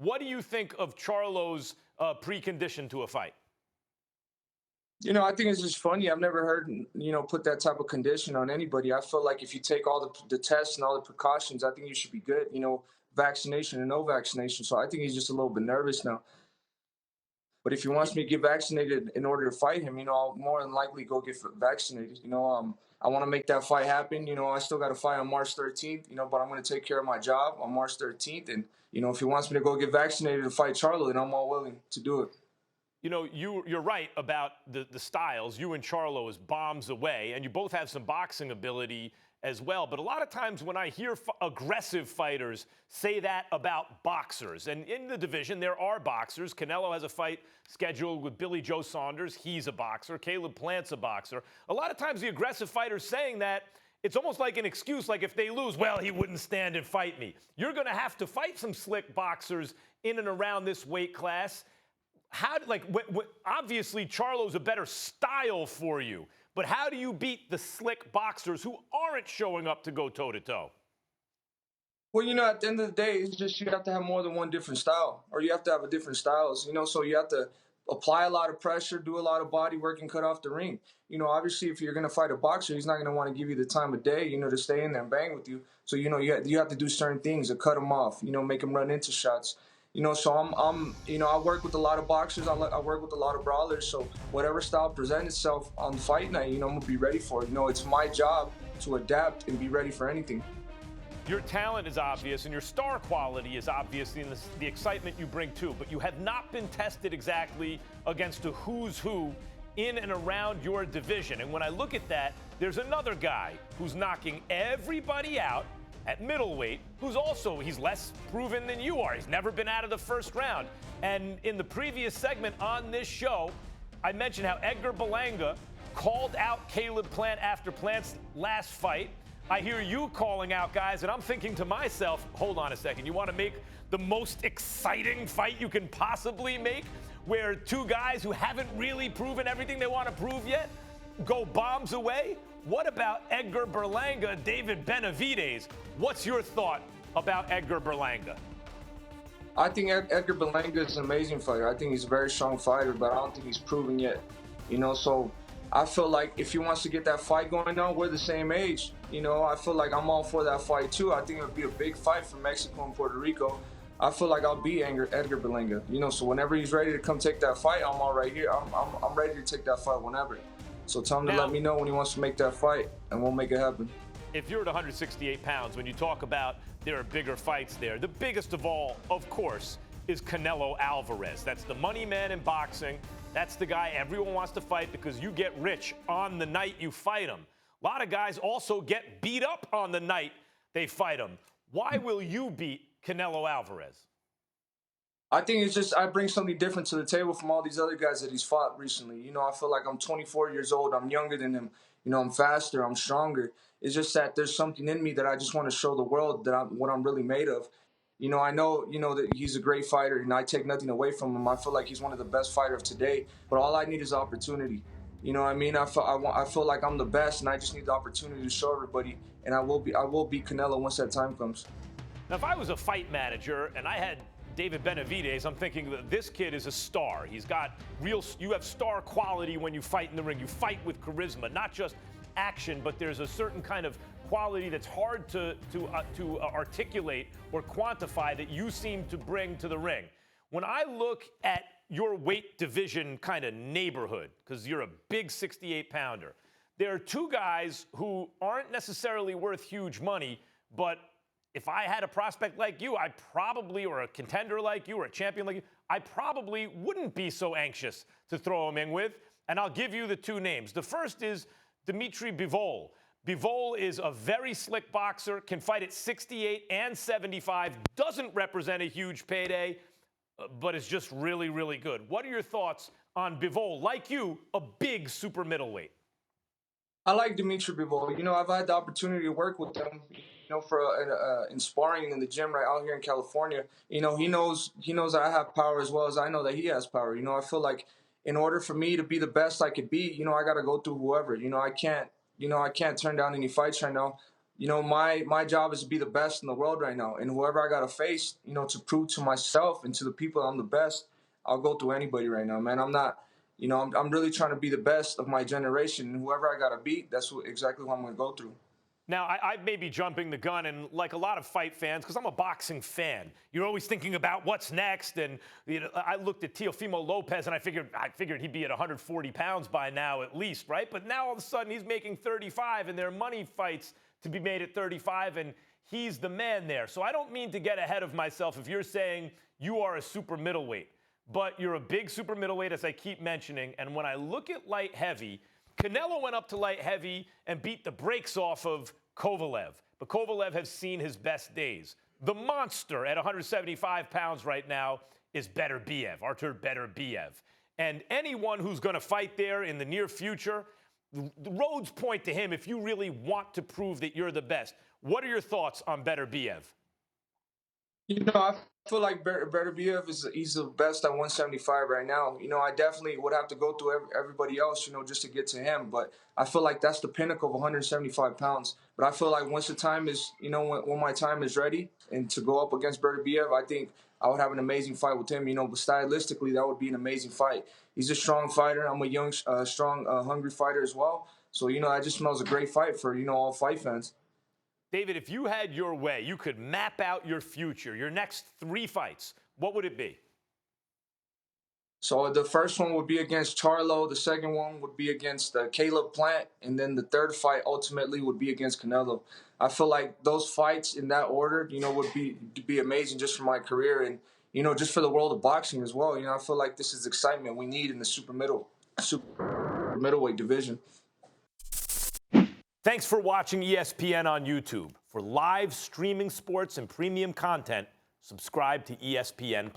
What do you think of Charlo's precondition to a fight? I think it's just funny. I've never heard, put that type of condition on anybody. I feel like if you take all the tests and all the precautions, I think you should be good, vaccination and no vaccination. So I think he's just a little bit nervous now. But if he wants me to get vaccinated in order to fight him, I'll more than likely go get vaccinated. I want to make that fight happen. I still got to fight on March 13th, but I'm going to take care of my job on March 13th. And, if he wants me to go get vaccinated to fight Charlo, then I'm all willing to do it. You're right about the styles. You and Charlo is bombs away, and you both have some boxing ability as well. But a lot of times when I hear aggressive fighters say that about boxers, and in the division there are boxers. Canelo has a fight scheduled with Billy Joe Saunders. He's a boxer. Caleb Plant's a boxer. A lot of times the aggressive fighters saying that, it's almost like an excuse, like if they lose, well, he wouldn't stand and fight me. You're going to have to fight some slick boxers in and around this weight class. Obviously, Charlo's a better style for you, but how do you beat the slick boxers who aren't showing up to go toe-to-toe? Well, at the end of the day, it's just you have to have more than one different style, or you have to have a different styles, so you have to apply a lot of pressure, do a lot of body work, and cut off the ring. Obviously, if you're going to fight a boxer, he's not going to want to give you the time of day, to stay in there and bang with you. So, you have to do certain things to cut him off, make him run into shots. So I work with a lot of boxers. I work with a lot of brawlers. So whatever style presents itself on fight night, I'm gonna be ready for it. It's my job to adapt and be ready for anything. Your talent is obvious, and your star quality is obvious in the excitement you bring too. But you have not been tested exactly against a who's who in and around your division. And when I look at that, there's another guy who's knocking everybody out at middleweight, he's less proven than you are. He's never been out of the first round. And in the previous segment on this show, I mentioned how Edgar Berlanga called out Caleb Plant after Plant's last fight. I hear you calling out guys, and I'm thinking to myself, hold on a second, you want to make the most exciting fight you can possibly make, where two guys who haven't really proven everything they want to prove yet go bombs away? What about Edgar Berlanga, David Benavidez? What's your thought about Edgar Berlanga? I think Edgar Berlanga is an amazing fighter. I think he's a very strong fighter, but I don't think he's proven yet. So I feel like if he wants to get that fight going on, we're the same age. I feel like I'm all for that fight too. I think it would be a big fight for Mexico and Puerto Rico. I feel like I'll beat Edgar Berlanga. So whenever he's ready to come take that fight, I'm all right here. I'm ready to take that fight whenever. So tell him to let me know when he wants to make that fight, and we'll make it happen. If you're at 168 pounds, when you talk about there are bigger fights there, the biggest of all, of course, is Canelo Alvarez. That's the money man in boxing. That's the guy everyone wants to fight because you get rich on the night you fight him. A lot of guys also get beat up on the night they fight him. Why will you beat Canelo Alvarez? I think it's just I bring something different to the table from all these other guys that he's fought recently. I feel like I'm 24 years old. I'm younger than him. I'm faster. I'm stronger. It's just that there's something in me that I just want to show the world that what I'm really made of. I know, that he's a great fighter, and I take nothing away from him. I feel like he's one of the best fighters of today. But all I need is opportunity. You know what I mean? I feel like I'm the best, and I just need the opportunity to show everybody. And I will beat Canelo once that time comes. Now, if I was a fight manager and I had David Benavidez, I'm thinking that this kid is a star. He's got you have star quality when you fight in the ring. You fight with charisma, not just action, but there's a certain kind of quality that's hard to articulate or quantify that you seem to bring to the ring. When I look at your weight division kind of neighborhood, because you're a big 68-pounder, there are two guys who aren't necessarily worth huge money, but if I had a prospect like you, or a contender like you, or a champion like you, I probably wouldn't be so anxious to throw him in with. And I'll give you the two names. The first is Dimitri Bivol. Bivol is a very slick boxer, can fight at 68 and 75, doesn't represent a huge payday, but is just really, really good. What are your thoughts on Bivol? Like you, a big super middleweight. I like Dimitri Bivol. I've had the opportunity to work with him, for sparring in the gym right out here in California. He knows I have power as well as I know that he has power. I feel like in order for me to be the best I could be, I got to go through whoever. I can't turn down any fights right now. my job is to be the best in the world right now. And whoever I got to face, to prove to myself and to the people I'm the best, I'll go through anybody right now, man. I'm not, I'm really trying to be the best of my generation. And whoever I got to beat, that's exactly what I'm going to go through. Now, I may be jumping the gun, and like a lot of fight fans, because I'm a boxing fan, you're always thinking about what's next. And I looked at Teofimo Lopez, and I figured he'd be at 140 pounds by now at least, right? But now all of a sudden he's making 35, and there are money fights to be made at 35, and he's the man there. So I don't mean to get ahead of myself if you're saying you are a super middleweight, but you're a big super middleweight, as I keep mentioning. And when I look at light heavy, Canelo went up to light heavy and beat the brakes off of Kovalev. But Kovalev has seen his best days. The monster at 175 pounds right now is Beterbiev, Artur Beterbiev. And anyone who's going to fight there in the near future, the roads point to him if you really want to prove that you're the best. What are your thoughts on Beterbiev? I feel like Benavidez he's the best at 175 right now. I definitely would have to go through everybody else, just to get to him. But I feel like that's the pinnacle of 175 pounds. But I feel like once the time is, when my time is ready and to go up against Benavidez, I think I would have an amazing fight with him. But stylistically, that would be an amazing fight. He's a strong fighter. I'm a young, strong, hungry fighter as well. So, that just smells a great fight for, all fight fans. David, if you had your way, you could map out your future, your next 3 fights. What would it be? So the first one would be against Charlo. The second one would be against Caleb Plant. And then the third fight ultimately would be against Canelo. I feel like those fights in that order, would be amazing just for my career and, just for the world of boxing as well. I feel like this is excitement we need in the super middleweight division. Thanks for watching ESPN on YouTube. For live streaming sports and premium content, subscribe to ESPN+.